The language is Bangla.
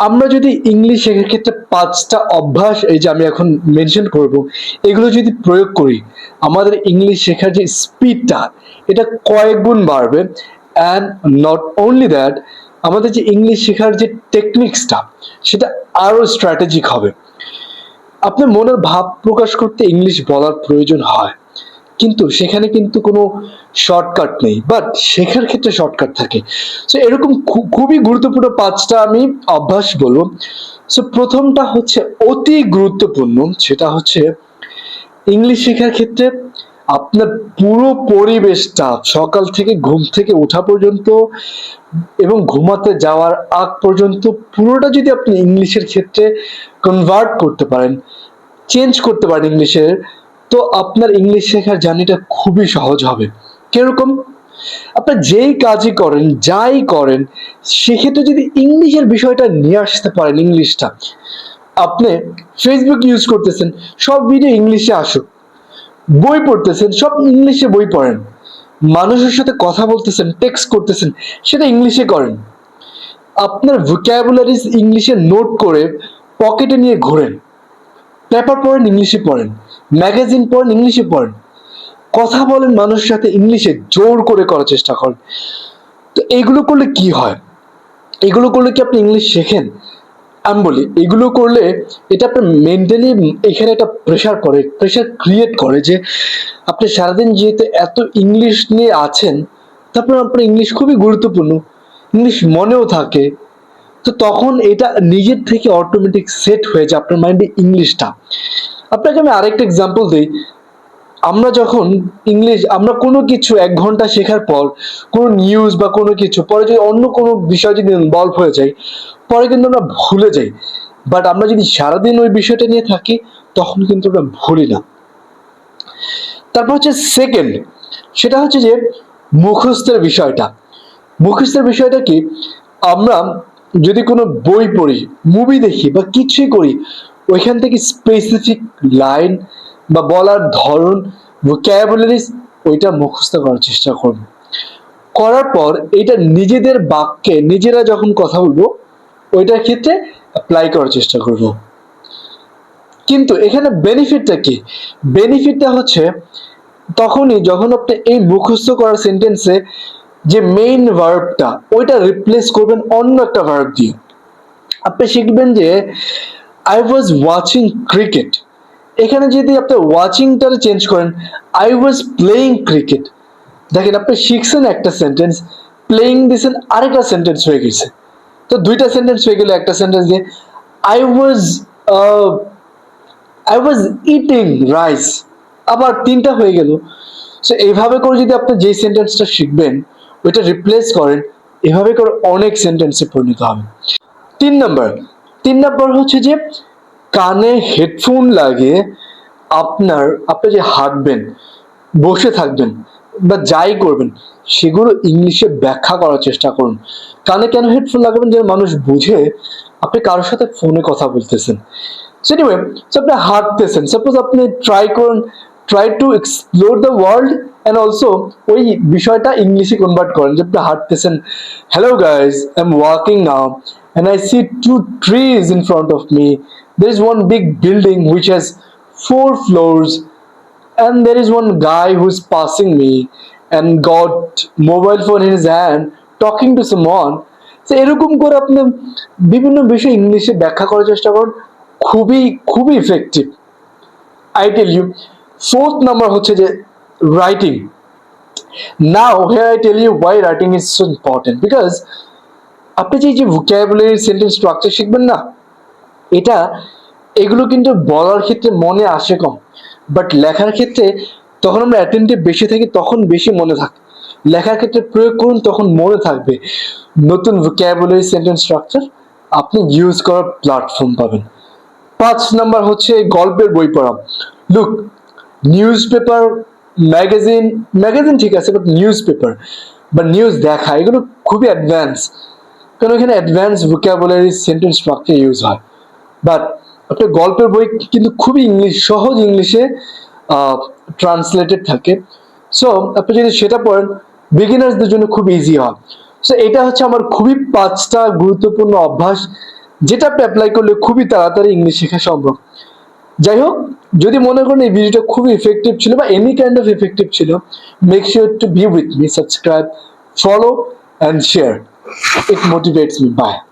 আমরা যদি ইংলিশ শেখার ক্ষেত্রে 5টা অভ্যাস এই যে আমি এখন মেনশন করব, এগুলো যদি প্রয়োগ করি, আমাদের ইংলিশ শেখার যে স্পিডটা এটা কয়েক গুণ বাড়বে। অ্যান্ড নট অনলি দ্যাট, আমাদের যে ইংলিশ শেখার যে টেকনিক্সটা সেটা আরো স্ট্র্যাটেজিক হবে। আপনার মনের ভাব প্রকাশ করতে ইংলিশ বলার প্রয়োজন হয়, কিন্তু সেখানে কিন্তু কোনো শর্টকাট নেই, বাট শেখার ক্ষেত্রে শর্টকাট থাকে। সো এরকম খুবই গুরুত্বপূর্ণ 5টা আমি অভ্যাস বলবো। সো প্রথমটা হচ্ছে অতি গুরুত্বপূর্ণ, সেটা হচ্ছে ইংলিশ শেখার ক্ষেত্রে আপনার পুরো পরিবেশটা সকাল থেকে ঘুম থেকে ওঠা পর্যন্ত এবং ঘুমাতে যাওয়ার আগ পর্যন্ত পুরোটা যদি আপনি ইংলিশের ক্ষেত্রে কনভার্ট করতে পারেন, চেঞ্জ করতে পারেন ইংলিশের, তো আপনার ইংলিশ শেখার জার্নিটা খুবই সহজ হবে। কিরকম? আপনার যেই কাজই করেন, যাই করেন, সেক্ষেত্রে যদি ইংলিশের বিষয়টা নিয়ে আসতে পারেন, ইংলিশটা আপনি ফেসবুক ইউজ করতেছেন, সব ভিডিও ইংলিশে আসুক। বই পড়তেছেন, সব ইংলিশে বই পড়েন। মানুষের সাথে কথা বলতেছেন, টেক্সট করতেছেন, সেটা ইংলিশে করেন। আপনার ভোকাবুলারিজ ইংলিশে নোট করে পকেটে নিয়ে ঘোরেন। পেপার পড়েন, ইংলিশে পড়েন। ম্যাগাজিন পড়েন, ইংলিশে পড়েন। কথা বলেন মানুষের সাথে ইংলিশে, জোর করে করার চেষ্টা করেন। তো এইগুলো করলে কি হয়? এগুলো করলে কি আপনি ইংলিশ শেখেন? আমি বলি, এগুলো করলে এটা আপনার মেন্টালি এখানে একটা প্রেশার ক্রিয়েট করে যে আপনি সারাদিন যেহেতু এত ইংলিশ নিয়ে আছেন, তারপর আপনার ইংলিশ খুবই গুরুত্বপূর্ণ, ইংলিশ মনেও থাকে। তো তখন এটা নিজের থেকে অটোমেটিক সেট হয়ে যায় আপনার মাইন্ডে ইংলিশটা। আপনাকে আমি আরেকটা এক্সাম্পল দিই। আমরা কোনো কিছু 1 ঘন্টা শেখার পর, কোনো নিউজ বা কোনো কিছু পরে যদি অন্য কোনো বিষয় যদি ইনভলভ হয়ে যায়, পরে কিন্তু আমরা ভুলে যাই। বাট আমরা যদি সারাদিন ওই বিষয়টা নিয়ে থাকি, তখন কিন্তু আমরা ভুলি না। তারপর হচ্ছে সেকেন্ড, সেটা হচ্ছে যে মুখস্থের বিষয়টা। মুখস্থের বিষয়টা কি? আমরা যদি কোনো বই পড়ি, মুভি দেখি বা কিছুই করি, ওইখান থেকে স্পেসিফিক লাইন বা বলার ধরন, ভোকাবুলারিজ, ওইটা মুখস্থ করার চেষ্টা করব। করার পর এটা নিজেদের বাক্যে নিজেরা যখন কথা বলবো, ওইটার ক্ষেত্রে অ্যাপ্লাই করার চেষ্টা করব। কিন্তু এখানে বেনিফিটটা কি? বেনিফিটটা হচ্ছে তখনই যখন আপনি এই মুখস্থ করার সেন্টেন্সে যে মেইন ভার্বটা, ওইটা রিপ্লেস করবেন অন্য একটা ভার্ব দিয়ে। আপনি শিখবেন যে আই ওয়াজ ওয়াচিং ক্রিকেট, এখানে যদি আপনি ওয়াচিংটা চেঞ্জ করেন আই ওয়াজ প্লেইং ক্রিকেট, দেখেন আপনি শিখছেন একটা সেন্টেন্স, প্লেইং দিয়েছেন আরেকটা সেন্টেন্স হয়ে গেছে। তো দুইটা সেন্টেন্স হয়ে গেল একটা সেন্টেন্স দিয়ে। I was I was eating rice, আবার 3টা হয়ে গেল। সো এইভাবে করে যদি আপনি যেই সেন্টেন্সটা শিখবেন ওইটা রিপ্লেস করেন, এভাবে করে অনেক সেন্টেন্সে পরিণত হবে। 3 নাম্বার, 3 নাম্বার হচ্ছে যে কানে হেডফোন লাগিয়ে আপনি যে হাঁটবেন, বসে থাকবেন বা যাই করবেন, সেগুলো ইংলিশে ব্যাখ্যা করার চেষ্টা করুন। কানে কেন হেডফোন লাগাবেন? যেন মানুষ বুঝে আপনি কারোর সাথে ফোনে কথা বলতেছেন। সো এনিওয়ে, আপনি হাঁটতেছেন, সাপোজ আপনি try to explore the world and also ওই বিষয়টা ইংলিশে কনভার্ট করেন যে আপনি হাঁটতেছেন। Hello guys, I am walking now and I see 2 trees in front of me. There is one big building which has 4 floors, and there is one guy who is passing me and got mobile phone in his hand talking to someone. So এরকম করে আপনি বিভিন্ন বিষয় ইংলিশে ব্যাখ্যা করার চেষ্টা করুন, খুবই খুবই effective. I tell you. 4th number হচ্ছে যে writing. Now here I tell you why writing is so important, because আপনি যে ভোকাবুলারি সেন্টেন্স স্ট্রাকচার শিখবেন না, এগুলো কিন্তু বলার ক্ষেত্রে মনে আসে কম, বাট লেখার ক্ষেত্রে তখন আমরা অ্যাটেন্টিভ বেশি থাকি, তখন বেশি মনে থাকে। লেখার ক্ষেত্রে প্রয়োগ করুন, তখন মনে থাকবে। নতুন ভোকাবুলারি সেন্টেন্স স্ট্রাকচার আপনি ইউজ করার প্ল্যাটফর্ম পাবেন। 5 নাম্বার হচ্ছে গল্পের বই পড়া। লুক, নিউজ পেপার, ম্যাগাজিন ঠিক আছে, বাট নিউজ পেপার বা নিউজ দেখা, এগুলো খুবই অ্যাডভান্স, কারণ এখানে advance vocabulary sentence structure use হয়। বাট আপনার গল্পের বই কিন্তু খুবই সহজ ইংলিশে ট্রান্সলেটেড থাকে। সো আপনি যদি সেটা পড়েন, বিগিনার্সদের জন্য খুব ইজি হয়। সো এটা হচ্ছে আমার খুবই 5টা গুরুত্বপূর্ণ অভ্যাস, যেটা আপনি অ্যাপ্লাই করলে খুবই তাড়াতাড়ি ইংলিশ শেখা সম্ভব। যাই হোক, যদি মনে করেন এই ভিডিওটা খুবই ইফেক্টিভ ছিল বা এনি কাইন্ড অফ ইফেক্টিভ ছিল, make sure to be with me, subscribe, follow and share. It motivates me. By.